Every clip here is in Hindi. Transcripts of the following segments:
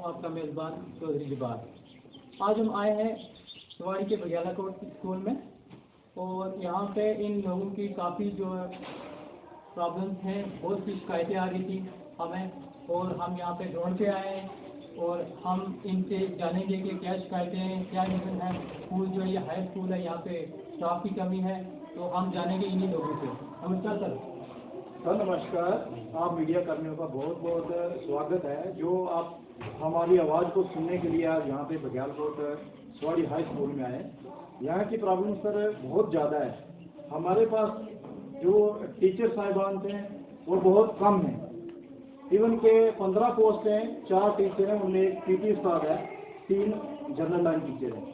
आपका मेज़बान चौधरी जबार। आज हम आए हैं सवारी के बघेलाकोट स्कूल में और यहाँ पे इन लोगों की काफ़ी जो प्रॉब्लम्स हैं, बहुत सी शिकायतें आ रही थी हमें, और हम यहाँ पे ढूंढ के आए हैं और हम इनसे जानेंगे कि क्या शिकायतें हैं, क्या रीज़न है। स्कूल जो है ये हाई स्कूल है, यहाँ पे स्टाफ की कमी है, तो हम जानेंगे इन्हीं लोगों से। नमस्कार सर। सर नमस्कार। आप मीडिया कर्मियों का बहुत बहुत स्वागत है जो आप हमारी आवाज़ को सुनने के लिए आज यहाँ पे बघेलाकोट सवारी हाई स्कूल में आए। यहाँ की प्रॉब्लम सर बहुत ज़्यादा है। हमारे पास जो टीचर साहिबान थे वो बहुत कम हैं। इवन के 15 पोस्ट हैं, 4 टीचर हैं, उनमें एक पीटी उस्ताद है, 3 जनरल लाइन टीचर हैं,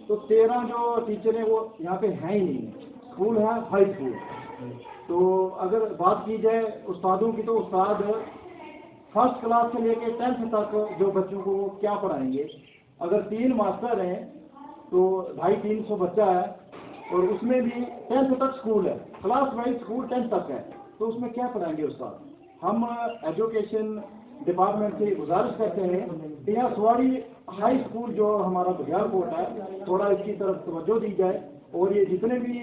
तो 13 जो टीचर हैं वो यहाँ पे हैं ही नहीं। स्कूल है हाई स्कूल। तो अगर बात की जाए उस्तादों की, तो उस्ताद फर्स्ट क्लास से लेकर 10th तक जो बच्चों को क्या पढ़ाएंगे। अगर 3 मास्टर हैं तो 250-300 बच्चा है, और उसमें भी 10th तक स्कूल है, क्लास वाइज स्कूल 10th तक है, तो उसमें क्या पढ़ाएंगे उस्ताद। हम एजुकेशन डिपार्टमेंट से गुजारिश करते हैं कि यहाँ सवारी हाई स्कूल जो हमारा बघेलाकोट है, थोड़ा इसकी तरफ तवज्जो दी जाए। और ये जितने भी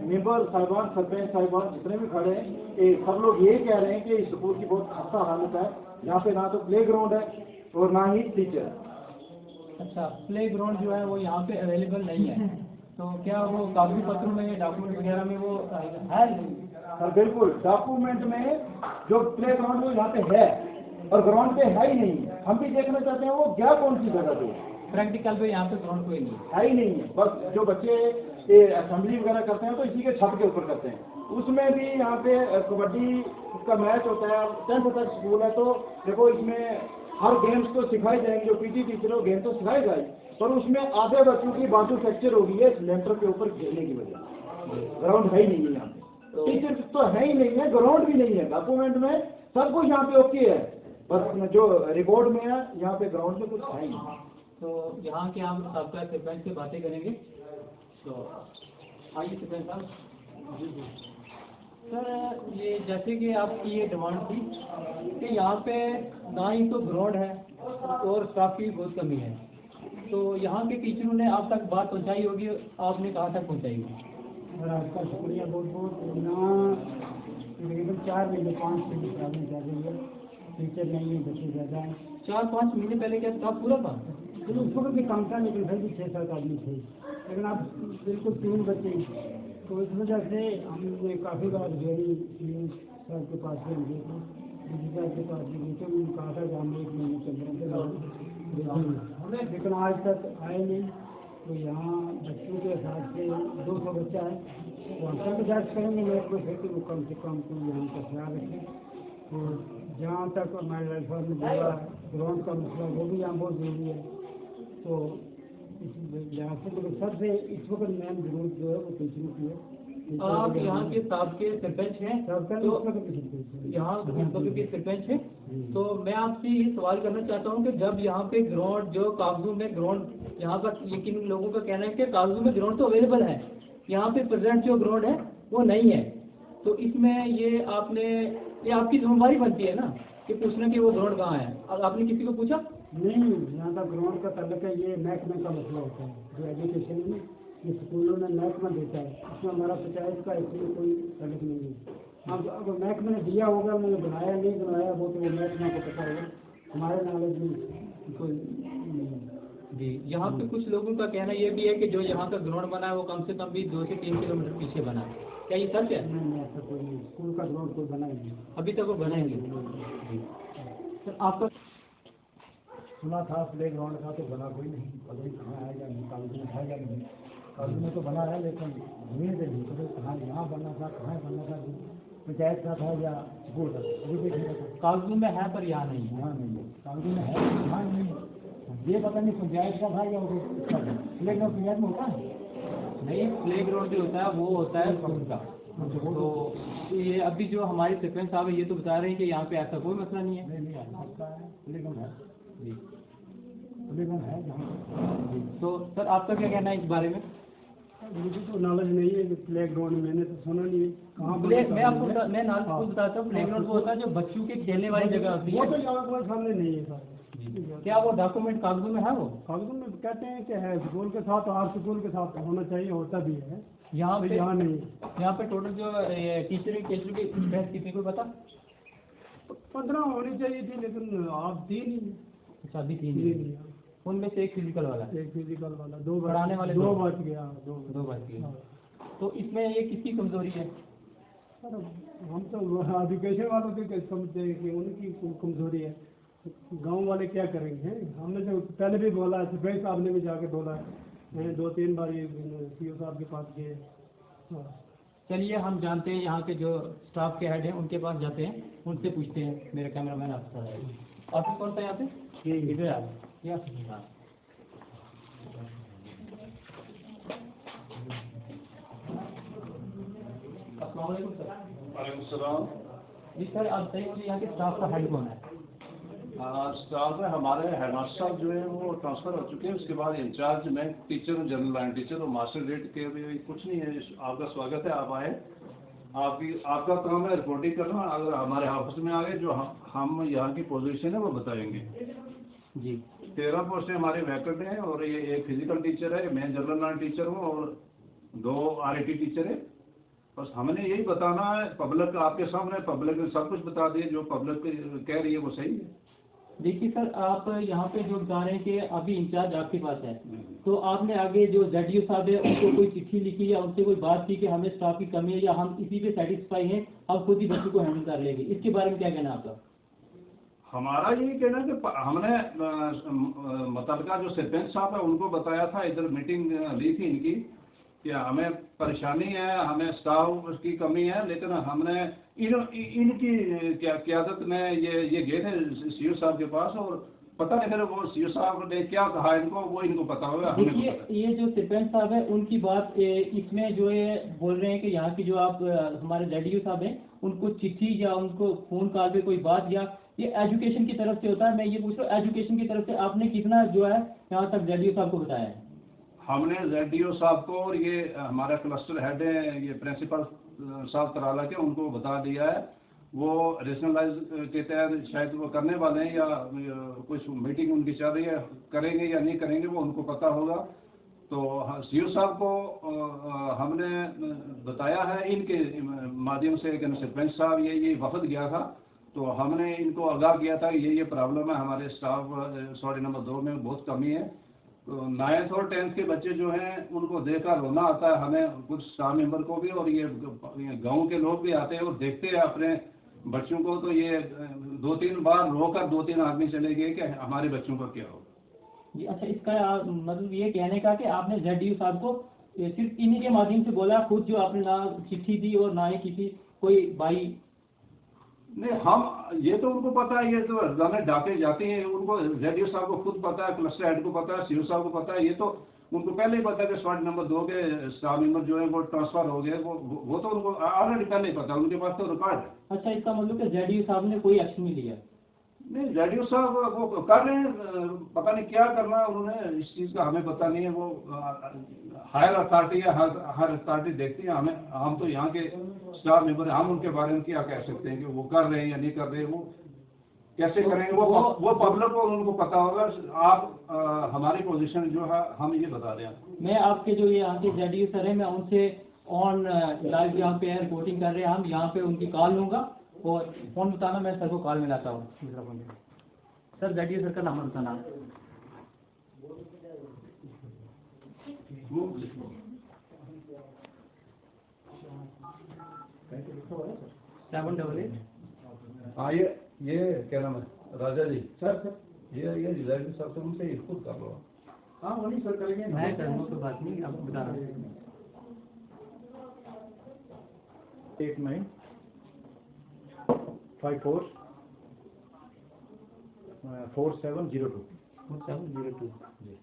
मेंबर साहिबान, सरपंच साहिबान जितने भी खड़े हैं, सब लोग ये कह रहे हैं कि इस स्कूल की बहुत खस्ता हालत है। यहाँ पे ना तो प्ले ग्राउंड है और ना ही टीचर। अच्छा, प्ले ग्राउंड जो है वो यहाँ पे अवेलेबल नहीं है, तो क्या वो कागजी पत्रों में, डॉक्यूमेंट वगैरह में वो है? हाँ बिल्कुल, डॉक्यूमेंट में जो प्ले ग्राउंड वो यहाँ पे है और ग्राउंड पे है ही नहीं। हम भी देखना चाहते हैं वो क्या कौन सी जगह पे। प्रैक्टिकल पे यहाँ पे ग्राउंड कोई नहीं है ही नहीं है। बस जो बच्चे असेंबली वगैरह करते हैं तो इसी के छत के ऊपर करते हैं। उसमें भी यहाँ पे कबड्डी का मैच होता है, 10th तक स्कूल है, तो देखो इसमें हर गेम्स तो सिखाए जाएंगे, जो पीटी टीचर हो गेम तो सिखाए जाए, पर उसमें आधे बच्चों की बाजू फ्रैक्चर हो गई है लेंटर के ऊपर खेलने की वजह। ग्राउंड है ही नहीं है यहाँ पे, टीचर तो है ही नहीं है, ग्राउंड भी नहीं है। डॉक्यूमेंट में सब कुछ यहाँ पे ओके है, बस जो रिकॉर्ड में है यहाँ पे ग्राउंड में कुछ है ही नहीं। तो यहाँ के हम सबका सरपंच से बातें करेंगे। तो आइए सरपंच साहब। जी जी सर, ये जैसे कि आपकी ये डिमांड थी कि यहाँ पे ना ही तो ग्राउंड है और स्टाफ की बहुत कमी है, तो यहाँ के टीचरों ने आप तक बात पहुँचाई होगी, आपने कहाँ तक पहुँचाई होगी? और आपका शुक्रिया बहुत बहुत। यहाँ तकरीबन 4 महीने 5 महीने प्रॉब्लम चल रही है, टीचर नहीं है, बच्चे ज़्यादा हैं। 4-5 महीने पहले क्या स्टाफ पूरा था? तो उस वक्त भी कम था, लेकिन फिर भी 6-7 आदमी थे, लेकिन अब बिल्कुल 3 बच्चे। तो इस वजह से हमने काफ़ी बार जेडी साहब के पास भी गए थे, डी साहब के पास भी गए थे, उन्होंने कहा था कि हम 1 महीने के अंदर, लेकिन आज तक आए नहीं। तो यहाँ बच्चों के हिसाब से 200 बच्चा है, तो हम सब गुजारिश करेंगे मेरे को फिर कि वो कम से कम कोई यहाँ का ख्याल रखें। तो जहाँ तक हमारे लाइफ में बोला ग्राउंड का मसला, वो भी यहाँ बहुत ज़रूरी है। तो यहाँ से तो सबसे इस वक्त मेन जरूरत जो है वो टीचरों की है। आप यहाँ के साहब के सरपंच हैं, तो यहाँ के सरपंच हैं, तो मैं आपसे ये सवाल करना चाहता हूँ कि जब यहाँ पे ग्राउंड जो कागजों में ग्राउंड यहाँ पर, लेकिन लोगों का कहना है कि कागजों में ग्राउंड तो अवेलेबल है, यहाँ पे प्रेजेंट जो ग्राउंड है वो नहीं है, तो इसमें ये आपकी जिम्मेदारी बनती है ना कि पूछना कि वो ग्राउंड कहाँ है। और आपने किसी को पूछा? नहीं, यहाँ का ग्राउंड का तल्लक है, ये महकमे का मसला होता है जो एजुकेशन में ये स्कूलों में महकमा देता है, उसमें हमारा पंचायत का इसमें कोई तल्लक नहीं है। अब महकमे ने दिया होगा, उन्होंने बनाया नहीं बनाया वो तो महकमा को पता होगा, हमारे नॉलेज में कोई नहीं। जी, यहाँ पे कुछ लोगों का कहना ये भी है कि जो यहाँ का ग्राउंड बना है वो कम से कम भी 2 से 3 किलोमीटर पीछे बना है, क्या ये सच है? नहीं, ऐसा कोई नहीं, स्कूल का ग्राउंड कोई बना ही नहीं अभी तक वो बनाएंगे। सर आपका सुना था प्ले ग्राउंड का, तो बना कोई नहीं, पता नहीं कहाँ आएगा, कागज में है या नहीं। कागज में तो बना है, लेकिन धीरे धीरे पता कहाँ यहाँ बनना था, कहाँ बनना था, पंचायत का था या स्कूल का, अभी देखिएगा था। कागजों में है पर यहाँ नहीं है। यहाँ नहीं है, कागजों में है, यहाँ नहीं है। ये पता नहीं पंचायत का था या उसका था। प्ले ग्राउंड पंचायत में होता है नहीं, प्ले ग्राउंड जो होता है वो होता है स्कूल का। तो ये अभी जो हमारे सरपंच साहब है ये तो बता रहे हैं कि यहाँ पे ऐसा कोई मसला नहीं है। नहीं है, प्ले ग्राउंड है जी, प्ले ग्राउंड है जहाँ। तो सर आपका क्या कहना है इस बारे में? मुझे तो नॉलेज नहीं है कि प्ले ग्राउंड, मैंने तो सुना नहीं है कहाँ। मैं आपको मैं नॉलेज खुद बताता हूँ, प्ले ग्राउंड वो होता है जो बच्चों के खेलने वाली जगह होती है। वो तो यहाँ सामने नहीं है सर, क्या वो डॉक्यूमेंट कागजों में है? वो कागजों में कहते हैं कि है, स्कूल के साथ और स्कूल के साथ होना चाहिए, होता भी है। यहाँ पे यहाँ नहीं, यहाँ पे टोटल जो टीचर की बैच कितनी को पता? 15 होनी चाहिए थी, लेकिन आप 3 ही। अच्छा, अभी 3 नहीं, उनमें से एक फिजिकल वाला, एक फिजिकल वाला, 2 पढ़ाने वाले 2 बच गया, 2 बच गए। हाँ। तो इसमें ये किसकी कमजोरी है? सर हम तो एजुकेशन वालों की समझते हैं कि उनकी कमजोरी है, गांव वाले क्या करेंगे? हमने जो पहले भी बोला, सुबह साहब ने भी जाके बोला है, 2-3 बार ये सीओ साहब के पास गए। हाँ। चलिए हम जानते हैं यहाँ के जो स्टाफ के हेड हैं उनके पास जाते हैं, उनसे पूछते हैं। मेरे कैमरामैन अफसर है। ऑफिस कौन सा यहाँ पे? इधर आ या वालेकुम। जी सर, आप सही मुझे यहाँ के स्टाफ का हेड कौन है? स्टाफ में हमारे हेडमास्टर साहब जो है वो ट्रांसफ़र हो चुके हैं। उसके बाद इंचार्ज मैं टीचर हूँ, जनरल लाइन टीचर और मास्टर ग्रेड के भी कुछ नहीं है। आपका स्वागत है, आप आए। आपका काम है रिपोर्टिंग करना। अगर हमारे ऑफिस में आ गए, जो हम यहाँ की पोजीशन है वो बताएंगे जी। 13 पोस्टें हमारे वैकेंट हैं और ये एक फिजिकल टीचर है, मैं जनरल लाइन टीचर हूँ और 2 RIT टीचर है। बस हमने यही बताना है, पब्लिक आपके सामने, पब्लिक ने सब कुछ बता दिया, जो पब्लिक कह रही है वो सही है। देखिए सर, आप यहाँ पे जो बता रहे हैं कि अभी इंचार्ज आपके पास है, तो आपने आगे जो ZDO साहब है उनको कोई चिट्ठी लिखी या उनसे कोई बात की कि हमें स्टाफ की कमी है या हम इसी पे सेटिस्फाई हैं, हम खुद ही बच्चों को हैंडल कर लेंगे? इसके बारे में क्या कहना आपका? हमारा यही कहना है कि हमने मुतलका जो सरपंच साहब है उनको बताया था, इधर मीटिंग ली थी इनकी कि हमें परेशानी है, हमें स्टाफ की कमी है, लेकिन हमने इनकी क़यादत में ये गए थे सीओ साहब के पास और पता नहीं फिर वो सीओ साहब ने क्या कहा इनको, वो इनको पता होगा। देखिए, ये जो सरपंच साहब है उनकी बात इसमें जो ये बोल रहे हैं कि यहाँ की जो आप हमारे ZDO साहब हैं उनको चिट्ठी या उनको फ़ोन कॉल पे कोई बात, या ये एजुकेशन की तरफ से होता है। मैं ये पूछ रहा हूँ, एजुकेशन की तरफ से आपने कितना जो है यहाँ तक ZDO साहब को बताया है? हमने ZDO साहब को और ये हमारा क्लस्टर हेड है, ये प्रिंसिपल साहब तराला के, उनको बता दिया है। वो रेशनलाइज के तहत शायद वो करने वाले हैं या कुछ मीटिंग उनकी चल रही है, करेंगे या नहीं करेंगे वो उनको पता होगा। तो सीओ साहब को हमने बताया है इनके माध्यम से कि सरपंच साहब ये वफद गया था, तो हमने इनको आगाह किया था कि ये प्रॉब्लम है, हमारे स्टाफ सॉरी नंबर 2 में बहुत कमी है। तो 9th और 10th के बच्चे जो हैं उनको देखकर रोना आता है हमें, कुछ स्टाफ मेंबर को भी, और ये गांव के लोग भी आते हैं और देखते हैं अपने बच्चों को। तो ये 2-3 बार रोकर 2-3 आदमी चले गए कि हमारे बच्चों का क्या हो। जी अच्छा, इसका मतलब ये कहने का कि आपने ZDO साहब को सिर्फ इन्हीं के माध्यम से बोला, खुद जो आपने ना चिट्ठी दी और ना ही किसी कोई भाई? नहीं, हम ये तो उनको पता है, ये तो हमें डाके जाते हैं, उनको ZDO साहब को खुद पता है, क्लस्टर हेड को पता है, सीओ साहब को पता है। ये तो उनको पहले ही पता है कि स्क्वाड नंबर 2 के स्टाफ मेंबर जो है वो ट्रांसफर हो गए, वो तो उनको ऑलरेडी पहले ही पता है, उनके पास तो रिकॉर्ड है। अच्छा, इसका मतलब कि ZDO साहब ने कोई एक्शन नहीं लिया? नहीं, ZDO साहब वो कर रहे हैं, पता नहीं क्या करना है उन्होंने, इस चीज़ का हमें पता नहीं है। वो हायर अथॉरिटी है, हर अथॉरिटी देखती है, हमें, हम तो यहाँ के स्टाफ मेंबर हैं, हम उनके बारे में क्या कह सकते हैं कि वो कर रहे हैं या नहीं कर रहे हैं, वो कैसे करेंगे, वो पब्लिक को उनको पता होगा। आप हमारी पोजीशन जो है हम ये बता रहे हैं। मैं आपके जो यहाँ के ZDO सर हैं, मैं उनसे ऑन लाइव यहाँ पे रिपोर्टिंग कर रहे हैं, हम यहाँ पे उनकी कॉल लूँगा और फ़ोन बताना, मैं सर को कॉल मिलाता हूँ दूसरा फ़ोन। सर ZDO सर का नंबर बताना। 788। हाँ, ये क्या नाम है, राजा जी सर ये ZDO साहब से उनसे खुद कर लो। हाँ वही सर करेंगे, मैं करूँगा, कोई बात नहीं, आपको बता रहा हूँ। 89 54 4702 4702 जी।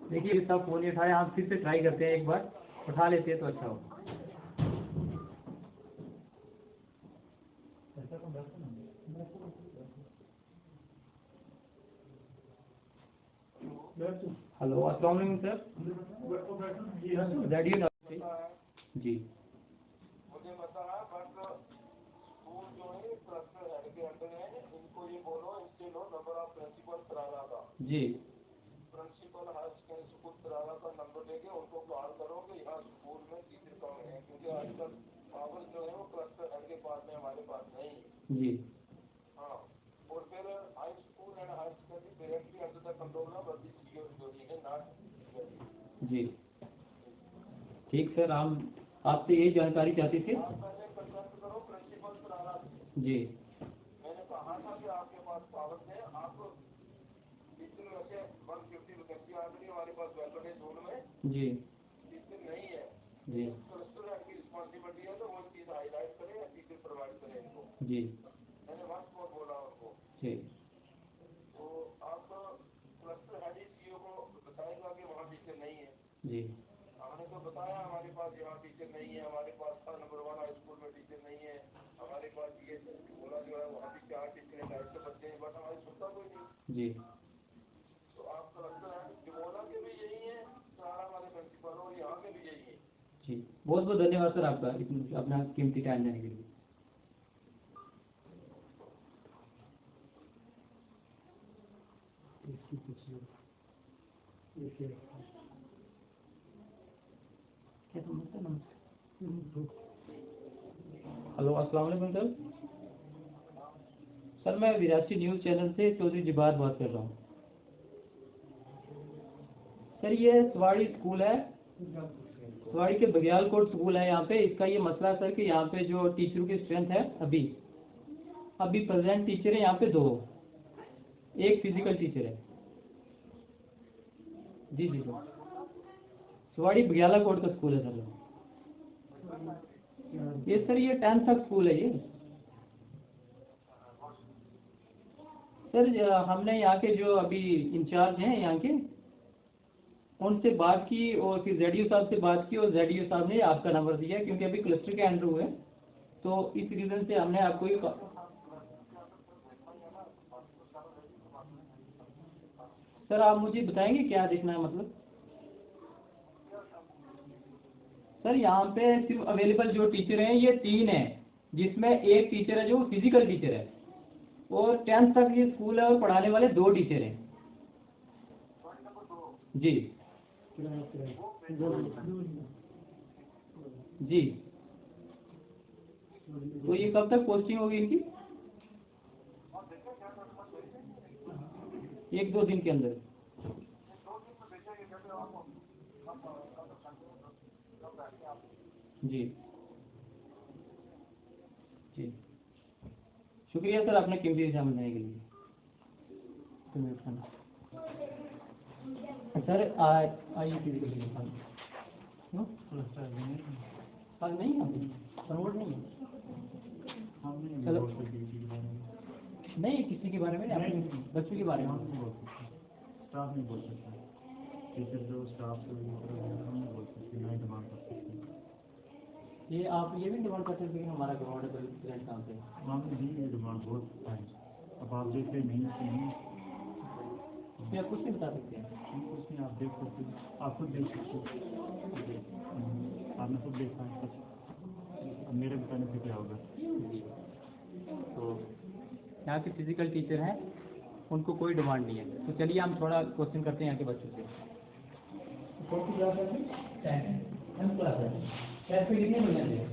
देखिए साहब फ़ोन नहीं उठाया, आप फिर से ट्राई करते हैं, एक बार उठा लेते हैं तो अच्छा हो। हेलो, अस्सलाम वालेकुम सर। रेडियो जी। मुझे पता है बट स्कूल जो है क्लस्टर हेड के अंदर है, इनको ये बोलो इसके लो नंबर ऑफ प्रिंसिपल करारा का जी। प्रिंसिपल हायर सेकेंडरी स्कूल करारा का नंबर लेके उनको कॉल करो कि यहाँ स्कूल में टीचर कम है, क्योंकि आजकल पावर जो है वो क्लस्टर हेड के पास में हमारे पास नहीं है जी। हाँ। और फिर high school and higher secondary directly under the control of the CO है नॉट जी ठीक सर, हम आपसे यही जानकारी चाहते थे। आप पहले कंसल्ट करो प्रिंसिपल करारा से। जी। मैंने कहा था कि आपके पास पावर है, आप टीचर वैसे 150 वैकेंसी आ गई हमारे पास वेलफेयर जोन में, जी टीचर नहीं है जी क्लस्टर हेड की रिस्पॉन्सिबिलिटी है, तो वो चीज़ हाईलाइट करें या टीचर प्रोवाइड करें इनको। जी मैंने वक्त को बोला उनको, जी तो आप क्लस्टर हेड ही सीओ को बताएगा कि वहाँ टीचर नहीं है। जी हमने तो बताया हमारे पास यहाँ टीचर नहीं है, हमारे पास नंबर 1 हाई स्कूल में टीचर नहीं है, हमारे पास ये बोला जो है वहाँ भी 4 टीचर हैं, 250 बच्चे हैं, बट हमारी सुनता कोई नहीं। जी तो आपका लगता है जमोला के भी यही है, सहारा वाले प्रिंसिपल और यहाँ के भी यही है। जी बहुत बहुत धन्यवाद सर आपका अपना कीमती टाइम देने के लिए। हेलो, अस्सलाम वालेकुम सर। सर मैं विरासती न्यूज़ चैनल से चौधरी जिबार बात कर रहा हूँ। सर ये सवाड़ी स्कूल है, सवाड़ी के बघियाल कोट स्कूल है यहाँ पे। इसका ये मसला है सर कि यहाँ पे जो टीचरों की स्ट्रेंथ है अभी प्रेजेंट टीचर है यहाँ पे 2, एक फिजिकल टीचर है। जी जी सर, सवाड़ी बघियाला कोट का स्कूल है सर। ये सर ये 10th तक स्कूल है ये। सर हमने यहाँ के जो अभी इंचार्ज हैं यहाँ के, उनसे बात की और फिर जेडीओ साहब से बात की और जेडीओ साहब ने आपका नंबर दिया क्योंकि अभी क्लस्टर के अंडर हुए, तो इस रीज़न से हमने आपको ही सर आप मुझे बताएंगे क्या देखना है मतलब। सर यहाँ पे सिर्फ अवेलेबल जो टीचर हैं ये 3 हैं, जिसमें एक टीचर है जो फिजिकल टीचर है, और 10th तक ये स्कूल है और पढ़ाने वाले 2 टीचर हैं। जी जी तो ये कब तक पोस्टिंग होगी इनकी? 1-2 दिन के अंदर। जी जी शुक्रिया सर आपने कीमती समय देने के लिए। सर आइए नहीं प्रमोट नहीं है चलो नहीं किसी के बारे में नहीं, अपने बच्चों के बारे में स्टाफ नहीं बोल सकता, टीचर जो स्टाफ को नहीं बोल सकते, नहीं डिमांड कर सकते। ये आप ये भी डिमांड कर सकते हैं कि हमारा ग्राउंड प्रेसिडेंट काम पे हमने दी ये डिमांड बहुत है, अब आप देख रहे नहीं आप कुछ नहीं बता सकते हैं। कुछ नहीं, आप देख सकते हैं, आप खुद देख सकते हैं, आपने खुद देखा है कुछ, अब मेरे बताने से क्या होगा। तो यहाँ के फिजिकल टीचर हैं, उनको कोई डिमांड नहीं है। तो चलिए हम थोड़ा क्वेश्चन करते हैं यहाँ के बच्चों से। कौन सी क्लास है? 10th क्लास है। टेस्ट पे कितने मिल जाते हैं?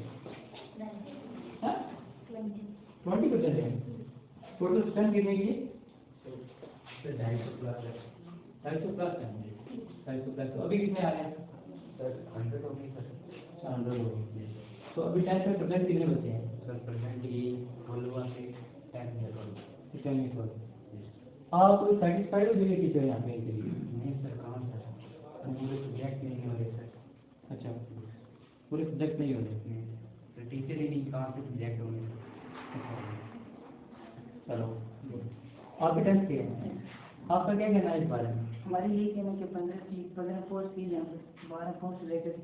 20% है। टोटल स्ट्रेंथ कितने की? 250 प्लस है। 250 प्लस है। 250 प्लस। तो अभी कितने आ रहे हैं? 100 हो गई सर। 100 हो गई। तो अभी 10 में प्रेजेंट कितने बचे हैं? सर प्रेजेंट ये 12 से 10 है। आप सेटिस्फाइड हो जिले टीचर यहाँ पे के लिए? नहीं सर, कहाँ सर, पूरे सब्जेक्ट नहीं हो रहे सर। अच्छा, पूरे सब्जेक्ट नहीं हो रहे, तो टीचर ही नहीं, कहाँ से सब्जेक्ट होंगे। चलो आपके टेस्ट किए हैं, आपका क्या कहना है इस बारे में? हमारे यही कहना कि 15 पोस्ट की यहाँ पर 12 पोस्ट लेकर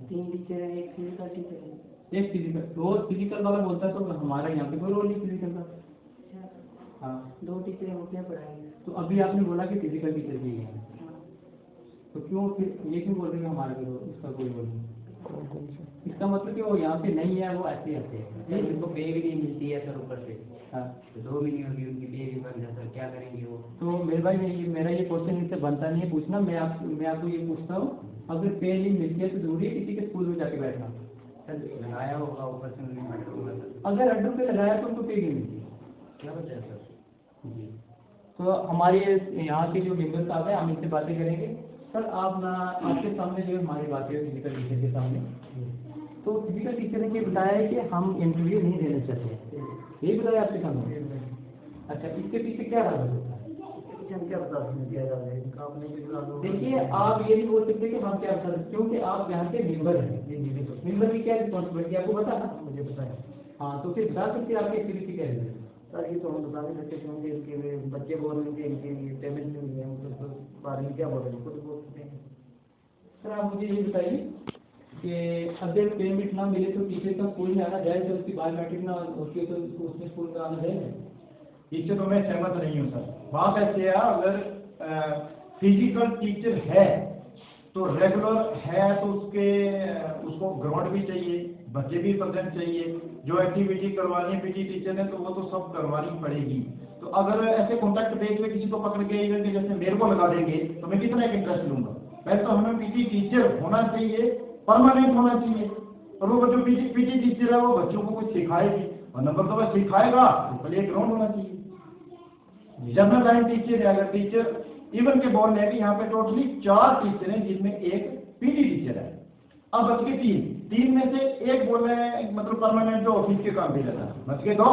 3 टीचर हैं, एक फिजिकल टीचर है। एक फिजिकल, रोज फिजिकल वाला बोलता है तो हमारा यहाँ पे कोई रोल नहीं फिजिकल का। हाँ 2 टीचर हैं, वो क्या पढ़ाएंगे? तो अभी आपने बोला कि फिजिकल टीचर भी है, तो क्यों फिर ये क्यों बोल रहे हैं हमारे विरोध, इसका कोई बोल नहीं। इसका मतलब कि वो यहाँ पे नहीं है, वो ऐसे आते हैं, उनको पे भी नहीं मिलती है सर ऊपर से। हाँ। तो 2 महीने होगी उनकी पे भी बन जाता है, क्या करेंगे वो? तो मेरे भाई मेरा ये क्वेश्चन इनसे बनता नहीं है पूछना, मैं आपको ये पूछता हूँ, अगर पे नहीं मिलती है तो जरूरी है किसी के स्कूल में जाके बैठना? सर लगाया होगा ऊपर से उन्होंने मैटर होगा सर। अगर अड्डों पे लगाया तो उनको पे नहीं मिलती, क्या वजह है सर? जी। तो हमारे यहाँ के जो मेंबर साहब हैं, हम इनसे बातें करेंगे। सर आप ना, आपके सामने जो हमारी बातें हुई फिजिकल टीचर के सामने, तो फिजिकल टीचर ने ये बताया है कि हम इंटरव्यू नहीं देना चाहते, यही बताया आपके सामने? अच्छा, इसके पीछे क्या राज होता है? हम क्या बता सकते हैं, क्या जा रहा है इनका, आपने भी बता दो। देखिए, आप ये नहीं बोल सकते कि हम क्या कर, क्योंकि आप यहाँ के मेंबर हैं। मेंबर की क्या रिस्पॉन्सिबिलिटी आपको पता है? मुझे पता है। हाँ, तो फिर बता सकते हैं आपकी एक्टिविटी क्या है? सर ये तो हम बता नहीं सकते क्योंकि इनके बच्चे बोल रहे हैं कि इनके पेमेंट नहीं हुई है, मतलब बारे में क्या बोल रहे हैं, खुद बोल सकते हैं। सर आप मुझे ये बताइए कि अगर पेमेंट ना मिले तो टीचर का स्कूल में आना जाए, तो उसकी बायोमेट्रिक ना होती है तो उसमें स्कूल में आना जाए? इससे तो मैं सहमत नहीं हूँ सर। बात ऐसे है, अगर फिजिकल टीचर है तो रेगुलर है तो उसको ग्राउंड भी चाहिए, बच्चे भी प्रेजेंट चाहिए, जो एक्टिविटी करवानी है पीटी टीचर ने तो वो तो सब करवानी पड़ेगी। तो अगर ऐसे कॉन्टैक्ट बेस पे किसी को पकड़ के इवेंट के जैसे मेरे को लगा देंगे तो मैं कितना एक इंटरेस्ट लूंगा? पहले तो हमें पीटी टीचर होना चाहिए, परमानेंट होना चाहिए, और वो जो पीटी टीचर है वो बच्चों को कुछ सिखाएगी, और नंबर तो वह सिखाएगा तो प्ले ग्राउंड होना चाहिए। जनरल लाइन टीचर है, अगर टीचर इवन के बोल रहे हैं कि यहाँ पे टोटली 4 टीचर हैं जिसमें एक पीटी टीचर है, अब बच के 3 में से एक बोल रहे हैं मतलब परमानेंट जो ऑफिस के काम भी रहता है, बच के 2।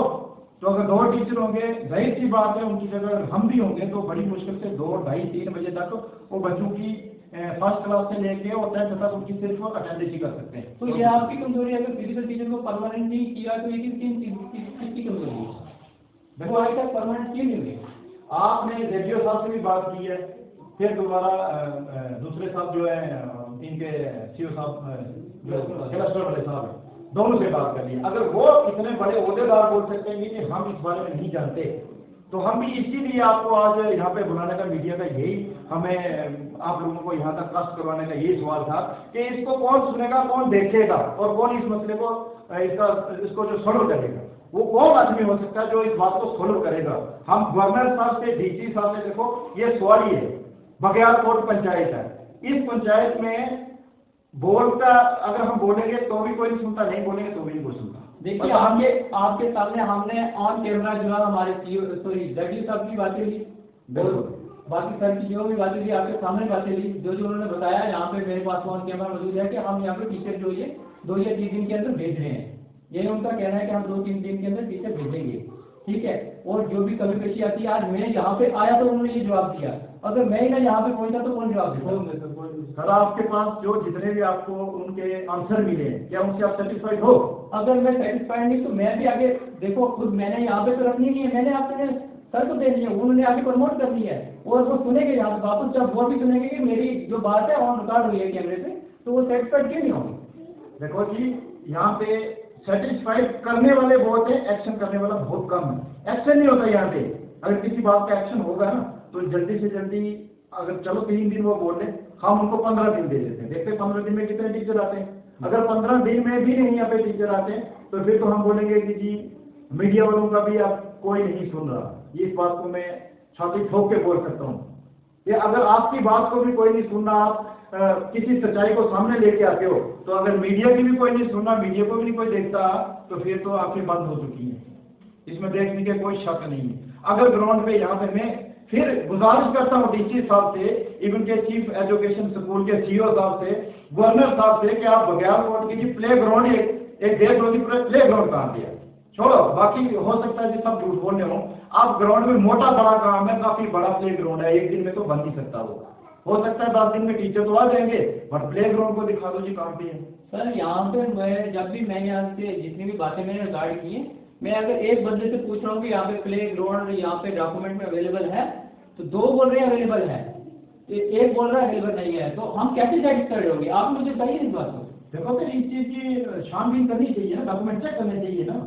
तो अगर 2 टीचर होंगे, जाहिर सी बात है उनकी जगह हम भी होंगे तो बड़ी मुश्किल से 2, 2:30, 3 बजे तक वो बच्चों की फर्स्ट क्लास से लेके और 10th तक उनकी सिर्फ अटेंडेंस ही कर सकते हैं। तो ये आपकी कमजोरी है, अगर फिजिकल टीचर को परमानेंट नहीं किया तो ये किसकी कमजोरी है? वो आज तक परमानेंट क्यों नहीं हुई? आपने रेडियो साहब से भी बात की है, फिर दोबारा दूसरे साहब जो है इनके सीओ साहब क्लस्टर वाले साहब, दोनों से बात कर ली। अगर वो इतने बड़े ओहदेदार बोल सकते हैं कि हम इस बारे में नहीं जानते, तो हम भी इसीलिए आपको आज यहाँ पे बुलाने का, मीडिया का यही हमें आप लोगों को यहाँ तक ट्रस्ट करवाने का यही सवाल था कि इसको कौन सुनेगा, कौन देखेगा, और कौन इस मसले को इसको जो सॉल्व करेगा, वो कौन आदमी हो सकता है जो इस बात को सॉल्व करेगा। हम गवर्नर साहब से, डीसी साहब से, देखो ये सवाल ही है, बघेलकोट पंचायत है, इस पंचायत में बोलता, अगर हम बोलेंगे तो भी कोई नहीं सुनता, नहीं बोलेंगे तो भी नहीं कोई सुनता। देखिए, आपके सामने हमने ऑन कैमरा जो है हमारे जगदीश साहब की बातें ली, बाकी सर की जो भी बातें ली आपके सामने बातें ली, जो उन्होंने बताया, यहाँ पे मेरे पास ऑन कैमरा मौजूद है कि हम यहाँ पे टीचर जो ये 2 या 3 दिन के अंदर भेज रहे हैं, ये उनका कहना है कि हम 2-3 दिन के अंदर टीचर भेजेंगे, ठीक है। और जो भी कमी पेशी आती है, आज मैं यहाँ पे आया तो उन्होंने ये जवाब दिया, अगर मैं ही ना यहाँ पे पहुंचा तो कौन जवाब देगा? सर आपके पास जो जितने भी आपको उनके आंसर मिले, क्या उनसे आप सेटिस्फाइड हो? अगर मैं सेटिस्फाइड नहीं तो मैं भी आगे, देखो खुद मैंने यहाँ पे तो रखनी नहीं है, मैंने आपने सर को देनी है, उन्होंने आगे प्रमोट करनी है, और वो सुनेंगे यहाँ पे वापस, जब वो भी सुनेंगे कि मेरी जो बात है ऑन रिकॉर्ड हुई है कैमरे पे, तो वो सेटिस्फाइड क्यों नहीं होंगे? देखो जी, यहाँ पे सेटिस्फाइड करने वाले बहुत है, एक्शन करने वाला बहुत कम है। एक्शन नहीं होता यहाँ पे, अगर किसी बात का एक्शन होगा ना तो जल्दी से जल्दी, अगर चलो 3 दिन वो बोल रहे, हम उनको 15 दिन दे देते हैं, देखते 15 दिन में कितने टीचर आते हैं। अगर 15 दिन में भी नहीं यहाँ पे टीचर आते हैं तो फिर तो हम बोलेंगे कि जी मीडिया वालों का भी अब कोई नहीं सुन रहा। ये इस बात को मैं छाती ठोक के बोल सकता हूँ कि अगर आपकी बात को भी कोई नहीं सुन रहा, आप किसी सच्चाई को सामने लेके आते हो, तो अगर मीडिया की भी कोई नहीं सुनना, मीडिया को भी नहीं कोई देखता, तो फिर तो आपकी बंद हो चुकी है, इसमें देखने के कोई शक नहीं है। अगर ग्राउंड पे यहाँ पे मैं फिर गुजारिश करता हूँ डीसी साहब से, इवन के चीफ एजुकेशन स्कूल के सीईओ साहब से, गवर्नर साहब से, कि आप बघेलकोट की जी प्ले ग्राउंड एक देख लो, प्ले ग्राउंड कहाँ दिया, छोड़ो बाकी हो सकता है जी सब झूठ बोल रहे हो, आप ग्राउंड में मोटा बड़ा काम है, काफी बड़ा प्ले ग्राउंड है, एक दिन में तो बन नहीं सकता हो सकता है 10 दिन में टीचर तो आ जाएंगे, बट प्ले ग्राउंड को दिखा दो जी कहाँ पे है। सर यहाँ पे मैं जब भी मैंने यहाँ से जितनी भी बातें मैंने रिकॉर्ड की है, मैं अगर एक बंदे से पूछ रहा हूँ कि यहाँ पे प्ले ग्राउंड यहाँ पे डॉक्यूमेंट में अवेलेबल है, तो 2 बोल रहे हैं अवेलेबल है, एक बोल रहा है अवेलेबल नहीं है, तो हम कैसे सेटिस्फाइड होंगे? आप मुझे बताइए इस बात को। देखो फिर इस चीज की छानबीन करनी चाहिए ना, डॉक्यूमेंट चेक करने चाहिए ना।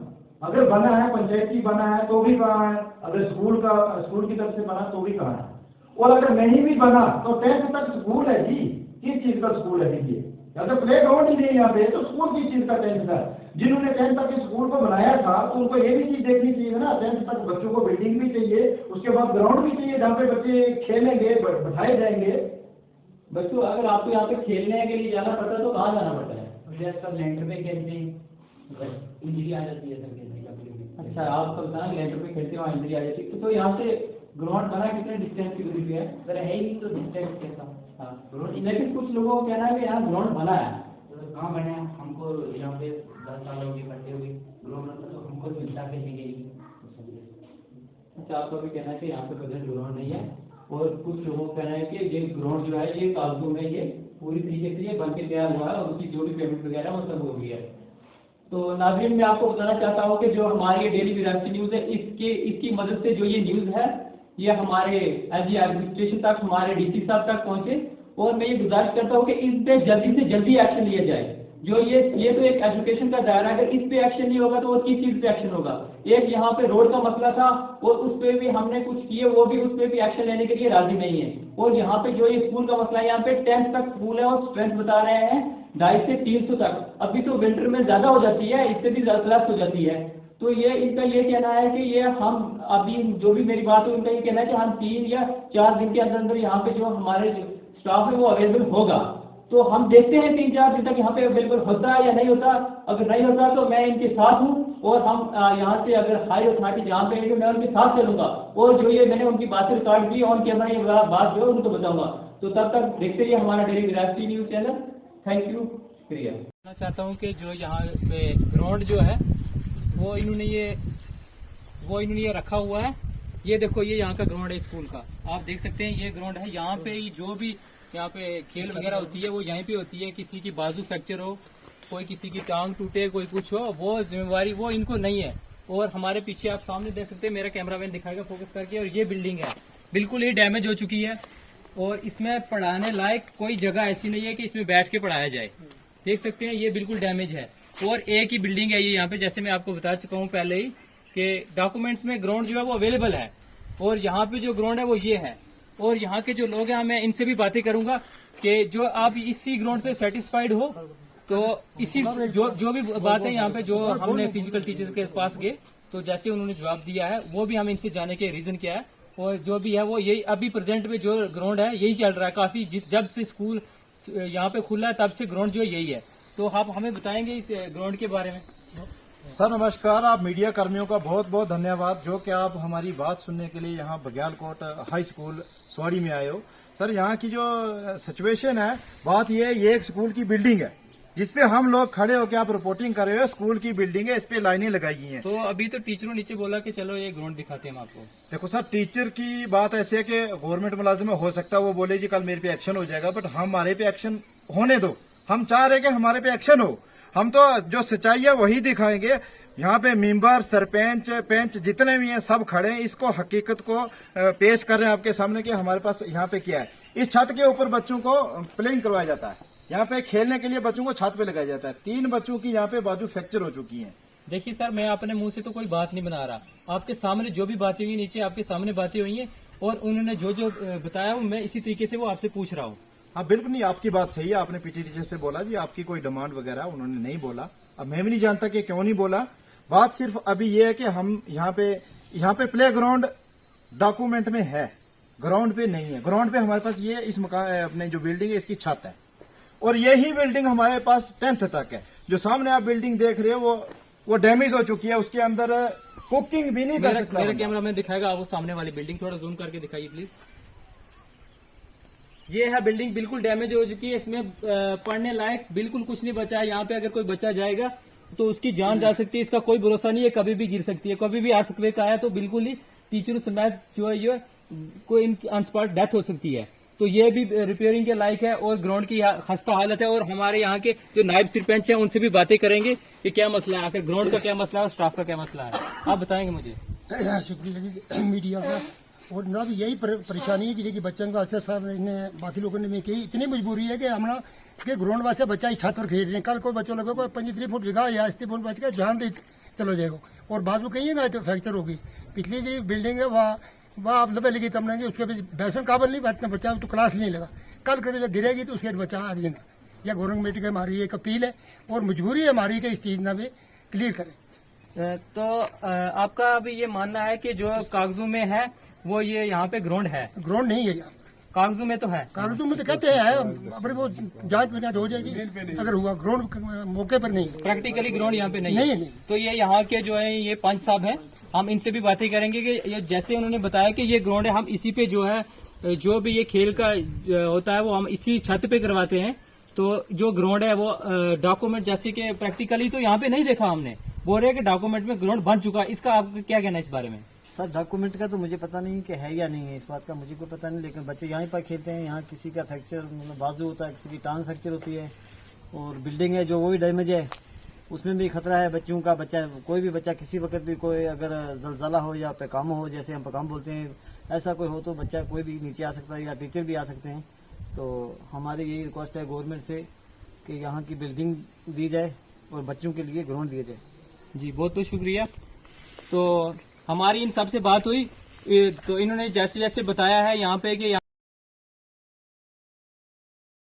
अगर बना है पंचायती बना है तो भी कहाँ है, अगर स्कूल की तरफ से बना तो भी कहाँ है, और अगर नहीं भी बना तो 10th तक स्कूल है जी, किस चीज का स्कूल है दीजिए, या तो प्ले ग्राउंड ही नहीं यहाँ पे, तो स्कूल किस चीज का 10th का। जिन्होंने 10th तक स्कूल को बनाया था तो उनको ये भी चीज देखनी चाहिए ना, 10th तक बच्चों को बिल्डिंग भी चाहिए, उसके बाद ग्राउंड भी चाहिए जहाँ पे बच्चे खेलेंगे, बैठाए जाएंगे। बच्चों अगर आपको यहाँ पे खेलने के लिए जाना पड़ता है तो कहाँ जाना पड़ता है? सब लेंटर पे खेलते हैं, इंजरी आ जाती है सर खेलने का। अच्छा, आप सब ना लेंटर पे खेलते हो, इंजरी आ जाती है, तो यहाँ से ग्राउंड बना कितने डिस्टेंस की दूरी पे है? अगर है ही नहीं तो डिस्टेंस कैसा। हाँ, लेकिन कुछ लोगों का कहना है कि यहाँ ग्राउंड बना है। तो कहाँ बने हैं, हमको यहाँ पे 10 साल हो गए बढ़ते हुए, ग्राउंड तो हमको चिंता करनी गई। अच्छा, आपका भी कहना है कि यहाँ पे प्रेजेंट ग्राउंड नहीं है, और कुछ लोगों का कहना है कि ये ग्राउंड जो है ये फालतू में, ये पूरी तरीके से ये बन के तैयार हुआ है और उसकी जो भी पेमेंट वगैरह वो सब हो गई है। तो नाज़रीन, मैं आपको बताना चाहता हूँ कि जो हमारी ये डेली विरासती न्यूज़ है, इसकी मदद से जो ये न्यूज़ है ये हमारे एसडी एडमिनिस्ट्रेशन तक, हमारे डीसी साहब तक पहुँचे, और मैं ये गुजारिश करता हूँ कि इस पे जल्दी से जल्दी एक्शन लिया जाए। जो ये तो एक एजुकेशन का दायरा है, अगर इस पे एक्शन नहीं होगा तो और किस चीज़ पे एक्शन होगा? एक यहाँ पे रोड का मसला था और उस पे भी हमने कुछ किए, वो भी उस पे भी एक्शन लेने के लिए राजी नहीं है। और यहाँ पे जो ये स्कूल का मसला है, यहाँ पे 10th तक स्कूल है और स्ट्रेंथ बता रहे हैं 250 से 300 तक। अभी तो विंटर में ज्यादा हो जाती है, इससे भी ज्यादा हो जाती है। तो ये इनका ये कहना है कि ये हम अभी जो भी मेरी बात है, उनका ये कहना है कि हम 3 या 4 दिन के अंदर अंदर यहाँ पे जो हमारे स्टाफ है वो अवेलेबल होगा। तो हम देखते हैं 3-4 दिन तक यहाँ पे अवेलेबल होता है या नहीं होता। अगर नहीं होता तो मैं इनके साथ हूँ, और हम यहाँ से अगर हाई अथॉरिटी जहाँ पे है मैं उनके साथ चलूंगा, और जो ये मैंने उनकी बातें रिकॉर्ड की ऑन कैमरा ये बात जो है उनको बताऊंगा। तो तब तक देखते रहिए हमारा डेली विरासती न्यूज़ चैनल। थैंक यू, शुक्रिया। मैं चाहता हूँ कि जो यहाँ पे ग्राउंड जो है वो इन्होंने ये रखा हुआ है। ये देखो, ये यहाँ का ग्राउंड है स्कूल का, आप देख सकते हैं ये ग्राउंड है। यहाँ पे जो भी यहाँ पे खेल वगैरह होती है वो यहीं पे होती है। किसी की बाजू फ्रैक्चर हो, कोई किसी की टांग टूटे, कोई कुछ हो, वो जिम्मेवारी वो इनको नहीं है। और हमारे पीछे आप सामने देख सकते हैं, मेरा कैमरामैन दिखाएगा फोकस करके, और ये बिल्डिंग है बिल्कुल ये डैमेज हो चुकी है, और इसमें पढ़ाने लायक कोई जगह ऐसी नहीं है कि इसमें बैठ के पढ़ाया जाए। देख सकते हैं ये बिल्कुल डैमेज है, और एक ही बिल्डिंग है ये यहाँ पे। जैसे मैं आपको बता चुका हूँ पहले ही कि डॉक्यूमेंट्स में ग्राउंड जो है वो अवेलेबल है, और यहाँ पे जो ग्राउंड है वो ये है। और यहाँ के जो लोग हैं, मैं इनसे भी बातें करूंगा कि जो आप इसी ग्राउंड से सेटिस्फाइड हो, तो इसी जो भी बात है यहाँ पे, जो हमने फिजिकल टीचर्स के पास गए तो जैसे उन्होंने जवाब दिया है वो भी हम इनसे जाने के रीजन क्या है, और जो भी है वो यही अभी प्रेजेंट में जो ग्राउंड है यही चल रहा है। काफी जब से स्कूल यहाँ पे खुला है तब से ग्राउंड जो है यही है। तो आप हमें बताएंगे इस ग्राउंड के बारे में? सर नमस्कार, आप मीडिया कर्मियों का बहुत बहुत धन्यवाद जो कि आप हमारी बात सुनने के लिए यहाँ बग्यालकोट हाई स्कूल स्वाड़ी में आए हो। सर, यहाँ की जो सिचुएशन है, बात ये है, ये एक स्कूल की बिल्डिंग है जिसपे हम लोग खड़े होकर आप रिपोर्टिंग कर रहे हो। स्कूल की बिल्डिंग है, इस पे लाइनें लगाई गई हैं। तो अभी तो टीचरों नीचे बोला कि चलो ये ग्राउंड दिखाते हैं हम आपको। देखो सर, टीचर की बात ऐसी है कि गवर्नमेंट मुलाजिम हो सकता है वो बोले जी कल मेरे पे एक्शन हो जाएगा, बट हमारे पे एक्शन होने दो। हम चाह रहे कि हमारे पे एक्शन हो, हम तो जो सच्चाई है वही दिखाएंगे। यहाँ पे मेंबर, सरपंच, पंच जितने भी हैं सब खड़े हैं, इसको हकीकत को पेश कर रहे हैं आपके सामने कि हमारे पास यहाँ पे क्या है। इस छत के ऊपर बच्चों को प्लेइंग करवाया जाता है, यहाँ पे खेलने के लिए बच्चों को छत पे लगाया जाता है। 3 बच्चों की यहाँ पे बाजू फ्रैक्चर हो चुकी है। देखिए सर, मैं अपने मुंह से तो कोई बात नहीं बना रहा, आपके सामने जो भी बातें हुई नीचे आपके सामने बातें हुई हैं, और उन्होंने जो जो बताया मैं इसी तरीके से वो आपसे पूछ रहा हूँ। हाँ बिल्कुल नहीं, आपकी बात सही है। आपने पीटी टीचर से बोला जी आपकी कोई डिमांड वगैरह, उन्होंने नहीं बोला। अब मैं भी नहीं जानता कि क्यों नहीं बोला। बात सिर्फ अभी ये है कि हम यहाँ पे प्ले ग्राउंड डॉक्यूमेंट में है, ग्राउंड पे नहीं है। ग्राउंड पे हमारे पास ये इस मकान अपने जो बिल्डिंग है इसकी छत है, और यही बिल्डिंग हमारे पास 10th तक है। जो सामने आप बिल्डिंग देख रहे हो वो डैमेज हो चुकी है, उसके अंदर कुकिंग भी नहीं कर सकता। मेरा कैमरा मैन दिखाएगा आपको सामने वाली बिल्डिंग, थोड़ा जूम करके दिखाइए प्लीज। ये है बिल्डिंग, बिल्कुल डैमेज हो चुकी है, इसमें पढ़ने लायक बिल्कुल कुछ नहीं बचा है। यहाँ पे अगर कोई बच्चा जाएगा तो उसकी जान जा सकती है, इसका कोई भरोसा नहीं है, कभी भी गिर सकती है। कभी भी अर्थक्वेक आया तो बिल्कुल ही टीचरों समेत जो है ये कोई इनकी ऑन स्पॉट डेथ हो सकती है। तो ये भी रिपेयरिंग के लायक है, और ग्राउंड की खस्ता हालत है। और हमारे यहाँ के जो नायब सरपंच हैं उनसे भी बातें करेंगे कि क्या मसला है, आखिर ग्राउंड का क्या मसला है और स्टाफ का क्या मसला है, आप बताएंगे मुझे। शुक्रिया मीडिया का। और ना भी यही परेशानी है कि बच्चों का असर सर इन्हें बाकी लोगों ने में कही, इतनी मजबूरी है कि हमारा कि ग्राउंड वास्ते बच्चा ही छत पर खेल रहे हैं। कल कोई बच्चों लगे 25 फुट जगह या 80 फुट बच गया, जहाँ दे चलो जाएगा, और बाद में कहीं ना तो फ्रैक्चर होगी। पिछली जो बिल्डिंग है वह वह आप लबे लगी तब नहीं उसके बैसन काबल नहीं बैठना बच्चा तो क्लास नहीं लगा कल कभी गिरेगी तो उसके बच्चा आ जाएगा। यह गवर्नमेंट की हमारी एक अपील है और मजबूरी है हमारी कि इस चीज ना भी क्लियर करें। तो आपका अभी ये मानना है कि जो कागजों में है वो ये यहाँ पे ग्राउंड है? ग्राउंड नहीं है यहाँ, कागजों में तो है। कागजों में तो कहते हैं अपने वो जांच हो जाएगी अगर हुआ, ग्राउंड मौके पर नहीं, प्रैक्टिकली ग्राउंड यहाँ पे नहीं नहीं है। नहीं। तो ये यहाँ के जो है ये पंच साहब हैं, हम इनसे भी बातें करेंगे कि ये जैसे उन्होंने बताया कि ये ग्राउंड है, हम इसी पे जो है जो भी ये खेल का होता है वो हम इसी छत पे करवाते हैं। तो जो ग्राउंड है वो डॉक्यूमेंट जैसे कि प्रैक्टिकली तो यहाँ पे नहीं देखा हमने, बोल रहे हैं कि डॉक्यूमेंट में ग्राउंड बन चुका है। इसका आपका क्या कहना है इस बारे में? सर डॉक्यूमेंट का तो मुझे पता नहीं कि है या नहीं है, इस बात का मुझे कोई पता नहीं, लेकिन बच्चे यहाँ पर खेलते हैं। यहाँ किसी का फ्रैक्चर मतलब बाजू होता है, किसी की टांग फ्रैक्चर होती है, और बिल्डिंग है जो वो भी डैमेज है, उसमें भी खतरा है बच्चों का। बच्चा कोई भी बच्चा किसी वक्त भी कोई अगर जलजला हो या पैकाम हो, जैसे हम पैकाम बोलते हैं, ऐसा कोई हो तो बच्चा कोई भी नीचे आ सकता है या टीचर भी आ सकते हैं। तो हमारी यही रिक्वेस्ट है गवर्नमेंट से कि यहाँ की बिल्डिंग दी जाए और बच्चों के लिए ग्राउंड दिया जाए। जी बहुत बहुत शुक्रिया। तो हमारी इन सबसे बात हुई तो इन्होंने जैसे जैसे बताया है यहाँ पे कि